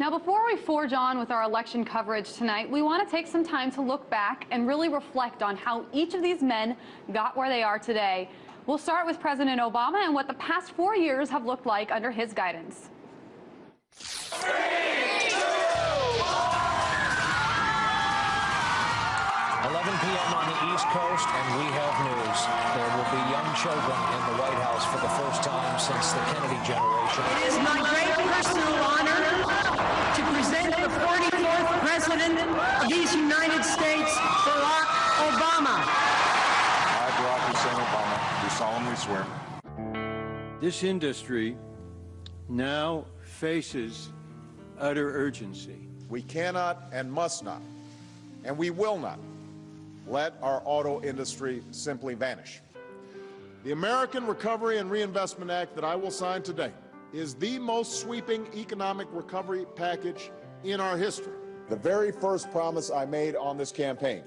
Now, before we forge on with our election coverage tonight, we want to take some time to look back and really reflect on how each of these men got where they are today. We'll start with President Obama and what the past 4 years have looked like under his guidance. 11 p.m. on the East Coast, and we have news. There will be young children in the White House for the first time since the Kennedy generation. It is my great personal honor to present the 44th President of these United States, Barack Obama. I, Barack Hussein Obama, do solemnly swear. This industry now faces utter urgency. We cannot and must not, and we will not, let our auto industry simply vanish. The American Recovery and Reinvestment Act that I will sign today is the most sweeping economic recovery package in our history. The very first promise I made on this campaign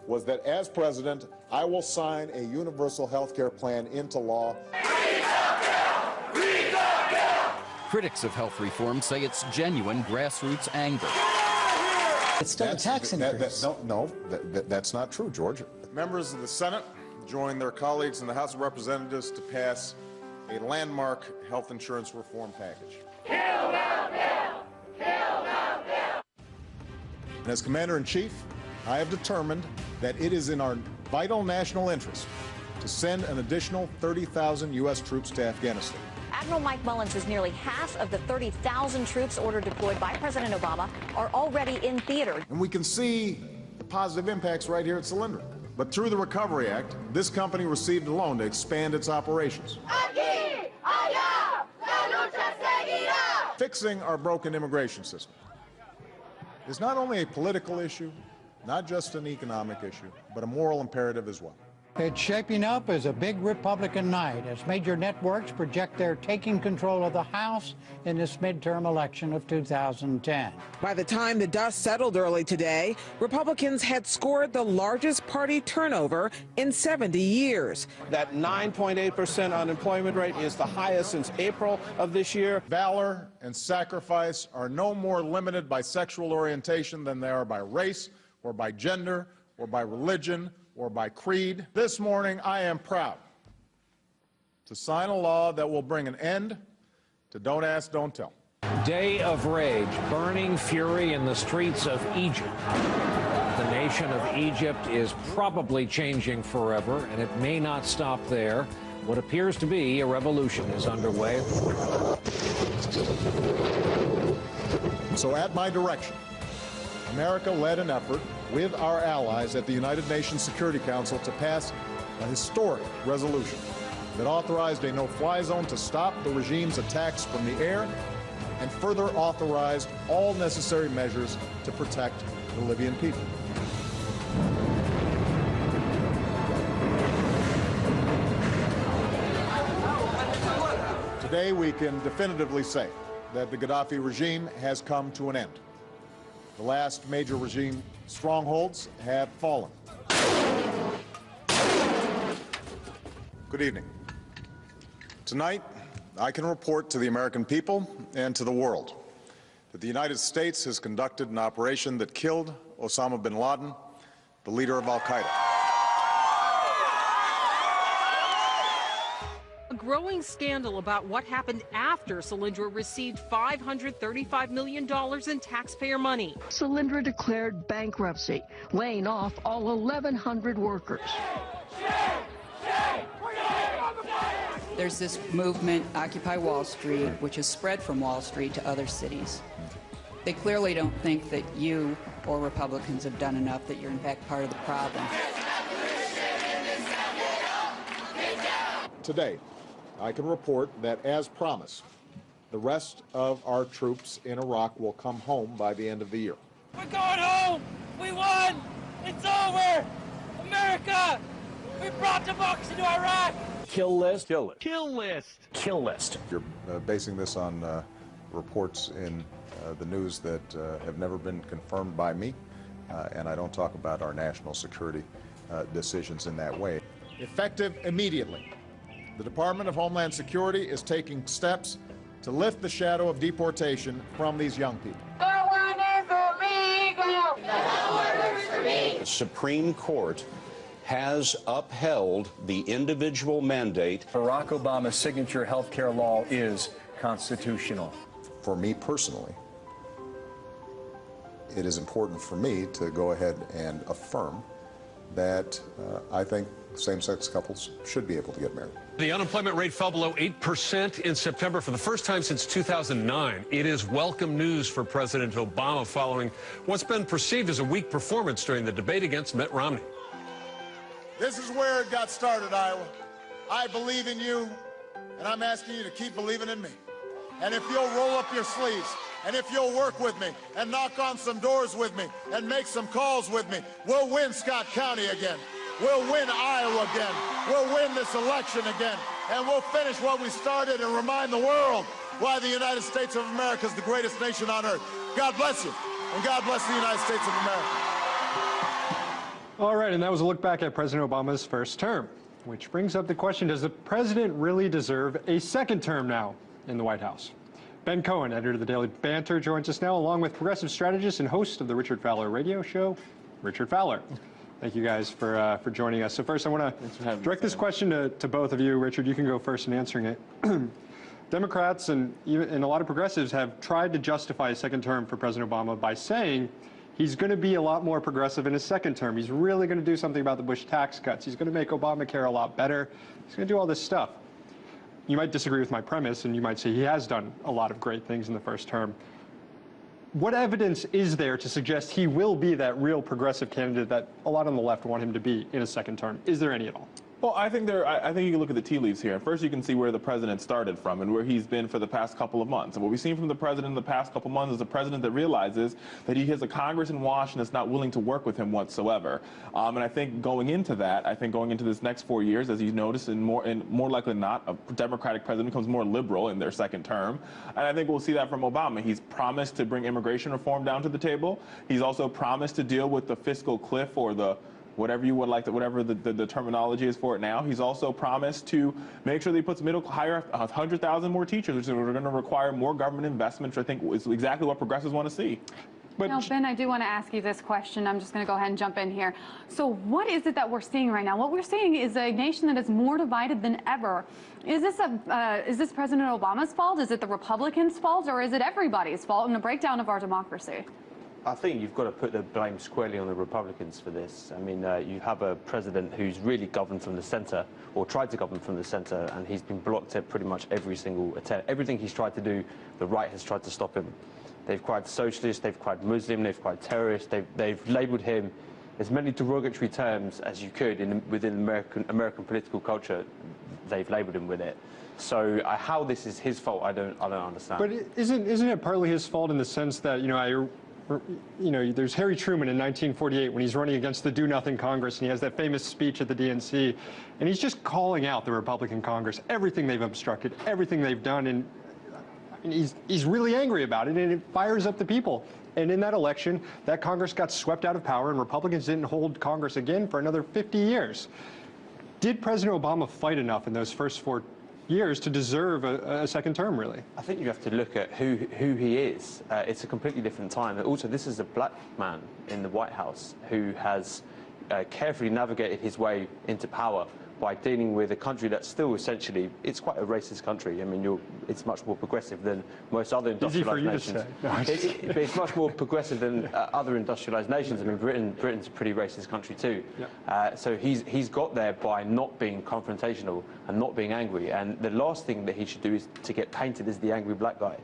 was that as president, I will sign a universal health care plan into law. Critics of health reform say it's genuine grassroots anger. It's still a tax increase. That's not true, George. Members of the Senate joined their colleagues in the House of Representatives to pass a landmark health insurance reform package. Kill that bill! Kill that bill! And as Commander-in-Chief, I have determined that it is in our vital national interest to send an additional 30,000 U.S. troops to Afghanistan. Admiral Mike Mullins says nearly half of the 30,000 troops ordered deployed by President Obama are already in theater. And we can see the positive impacts right here at Solyndra. But through the Recovery Act, this company received a loan to expand its operations. Aquí, allá, la lucha seguirá. Fixing our broken immigration system is not only a political issue, not just an economic issue, but a moral imperative as well. It's shaping up as a big Republican night as major networks project they're taking control of the House in this midterm election of 2010. By the time the dust settled early today, Republicans had scored the largest party turnover in 70 years. That 9.8% unemployment rate is the highest since April of this year. Valor and sacrifice are no more limited by sexual orientation than they are by race or by gender or by religion or by creed. This morning, I am proud to sign a law that will bring an end to Don't Ask, Don't Tell. Day of rage, burning fury in the streets of Egypt. The nation of Egypt is probably changing forever, and it may not stop there. What appears to be a revolution is underway. So at my direction, America led an effort with our allies at the United Nations Security Council to pass a historic resolution that authorized a no-fly zone to stop the regime's attacks from the air and further authorized all necessary measures to protect the Libyan people. Today we can definitively say that the Gaddafi regime has come to an end. The last major regime strongholds have fallen. Good evening. Tonight, I can report to the American people and to the world that the United States has conducted an operation that killed Osama bin Laden, the leader of al-Qaeda. A growing scandal about what happened after Solyndra received $535 million in taxpayer money. Solyndra declared bankruptcy, laying off all 1,100 workers. There's this movement, Occupy Wall Street, which has spread from Wall Street to other cities. They clearly don't think that you or Republicans have done enough, that you're in fact part of the problem. Today, I can report that, as promised, the rest of our troops in Iraq will come home by the end of the year. We're going home! We won! It's over! America! We brought democracy to Iraq! Kill list. Kill list. Kill list. Kill list. You're basing this on reports in the news that have never been confirmed by me, and I don't talk about our national security decisions in that way. Effective immediately, the Department of Homeland Security is taking steps to lift the shadow of deportation from these young people. The Supreme Court has upheld the individual mandate. Barack Obama's signature health care law is constitutional. For me personally, it is important for me to go ahead and affirm that I think same-sex couples should be able to get married. The unemployment rate fell below 8% in September for the first time since 2009. It is welcome news for President Obama following what's been perceived as a weak performance during the debate against Mitt Romney. This is where it got started, Iowa. I believe in you, and I'm asking you to keep believing in me. And if you'll roll up your sleeves, and if you'll work with me, and knock on some doors with me, and make some calls with me, we'll win Scott County again. We'll win Iowa again. We'll win this election again. And we'll finish what we started and remind the world why the United States of America is the greatest nation on earth. God bless you, and God bless the United States of America. All right, and that was a look back at President Obama's first term, which brings up the question, does the president really deserve a second term now in the White House? Ben Cohen, editor of the Daily Banter, joins us now, along with progressive strategist and host of the Richard Fowler radio show, Richard Fowler. Thank you guys for joining us. So first, I want to direct this question to both of you. Richard, you can go first in answering it. Democrats and a lot of progressives have tried to justify a second term for President Obama by saying he's going to be a lot more progressive in his second term. He's really going to do something about the Bush tax cuts. He's going to make Obamacare a lot better. He's going to do all this stuff. You might disagree with my premise, and you might say he has done a lot of great things in the first term. What evidence is there to suggest he will be that real progressive candidate that a lot on the left want him to be in a second term? Is there any at all? Well, I think you can look at the tea leaves here. First, you can see where the president started from and where he's been for the past couple of months. And what we've seen from the president in the past couple of months is a president that realizes that he has a Congress in Washington that's not willing to work with him whatsoever. And I think going into this next 4 years, as you notice, and more likely than not, a Democratic president becomes more liberal in their second term. And I think we'll see that from Obama. He's promised to bring immigration reform down to the table. He's also promised to deal with the fiscal cliff, or the whatever you would like, whatever the terminology is for it now. He's also promised to make sure that he puts hire 100,000 more teachers, which are going to require more government investment, which I think is exactly what progressives want to see. But now, Ben, I do want to ask you this question. I'm just going to go ahead and jump in here. So what is it that we're seeing right now? What we're seeing is a nation that is more divided than ever. Is this President Obama's fault? Is it the Republicans' fault? Or is it everybody's fault in a breakdown of our democracy? I think you've got to put the blame squarely on the Republicans for this. I mean, you have a president who's really governed from the centre, or tried to govern from the centre, and he's been blocked at pretty much every single attempt. Everything he's tried to do, the right has tried to stop him. They've cried socialist, they've cried Muslim, they've cried terrorist, they've labelled him as many derogatory terms as you could within American political culture. They've labelled him with it. So how this is his fault, I don't understand. But isn't it partly his fault in the sense that, there's Harry Truman in 1948 when he's running against the Do-Nothing Congress, and he has that famous speech at the DNC, and he's just calling out the Republican Congress, everything they've obstructed, everything they've done, and he's really angry about it, and it fires up the people. And in that election, that Congress got swept out of power, and Republicans didn't hold Congress again for another 50 years. Did President Obama fight enough in those first 4 years to deserve a second term, really? I think you have to look at who he is. It's a completely different time. Also, this is a black man in the White House who has carefully navigated his way into power by dealing with a country that's still essentially, it's quite a racist country. I mean, it's much more progressive than most other industrialized nations. But it's much more progressive than other industrialized nations. I mean, Britain's a pretty racist country too. Yeah. So he's got there by not being confrontational and not being angry. And the last thing that he should do is to get painted as the angry black guy.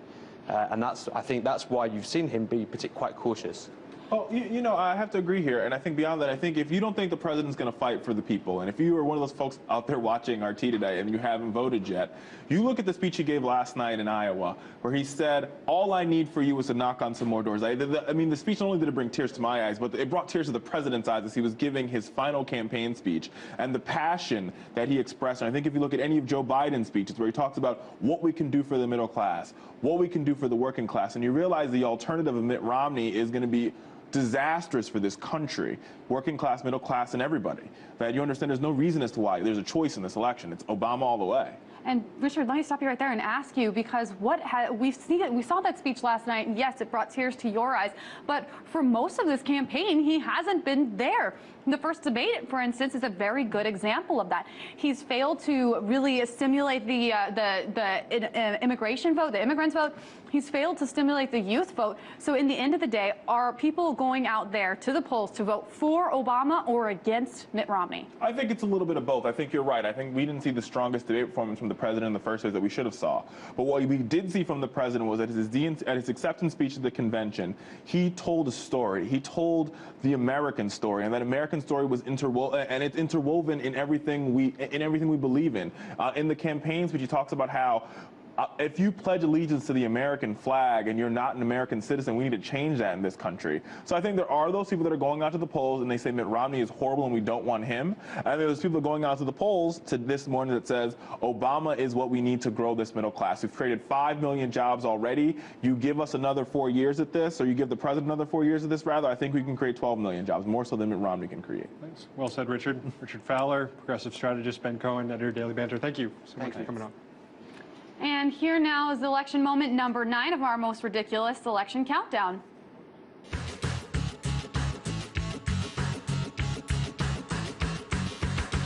And I think that's why you've seen him be quite cautious. Oh, I have to agree here, and I think beyond that, I think if you don't think the president's going to fight for the people, and if you are one of those folks out there watching RT today and you haven't voted yet, you look at the speech he gave last night in Iowa, where he said, all I need for you is to knock on some more doors. I mean, the speech not only did it bring tears to my eyes, but it brought tears to the president's eyes as he was giving his final campaign speech, and the passion that he expressed. And I think if you look at any of Joe Biden's speeches, where he talks about what we can do for the middle class, what we can do for the working class, and you realize the alternative of Mitt Romney is going to be disastrous for this country, working class, middle class, and everybody. That you understand there's no reason as to why there's a choice in this election. It's Obama all the way. And Richard, let me stop you right there and ask you, because we saw that speech last night, and yes, it brought tears to your eyes, but for most of this campaign, he hasn't been there. The first debate, for instance, is a very good example of that. He's failed to really stimulate the immigration vote, the immigrants vote. He's failed to stimulate the youth vote. So in the end of the day, are people going out there to the polls to vote for Obama or against Mitt Romney? I think it's a little bit of both. I think you're right. I think we didn't see the strongest debate performance from the president in the first phase that we should have saw. But what we did see from the president was that at his acceptance speech at the convention, he told a story. He told the American story, and that American story was interwoven in everything we believe in. In the campaign speech, he talks about how if you pledge allegiance to the American flag and you're not an American citizen, we need to change that in this country. So I think there are those people that are going out to the polls and they say Mitt Romney is horrible and we don't want him. And there's people going out to the polls to this morning that says Obama is what we need to grow this middle class. We've created 5 million jobs already. You give us another 4 years at this, or you give the president another 4 years at this, rather, I think we can create 12 million jobs, more so than Mitt Romney can create. Thanks. Well said, Richard. Richard Fowler, progressive strategist, Ben Cohen, editor of Daily Banter. Thank you so much for coming on. And here now is election moment number 9 of our most ridiculous election countdown.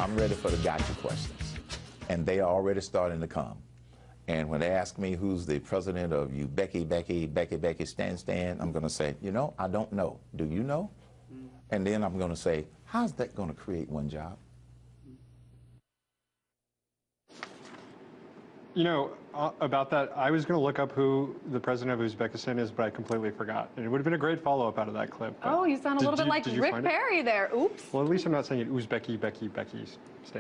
I'm ready for the gotcha questions, and they are already starting to come. And when they ask me who's the president of you, Becky, Stan, I'm going to say, you know, I don't know. Do you know? And then I'm going to say, how's that going to create one job? You know, about that, I was going to look up who the president of Uzbekistan is, but I completely forgot. And it would have been a great follow-up out of that clip. Oh, you sound a little bit like Rick Perry there. Oops. Well, at least I'm not saying it Uzbeki, Becky, Stan.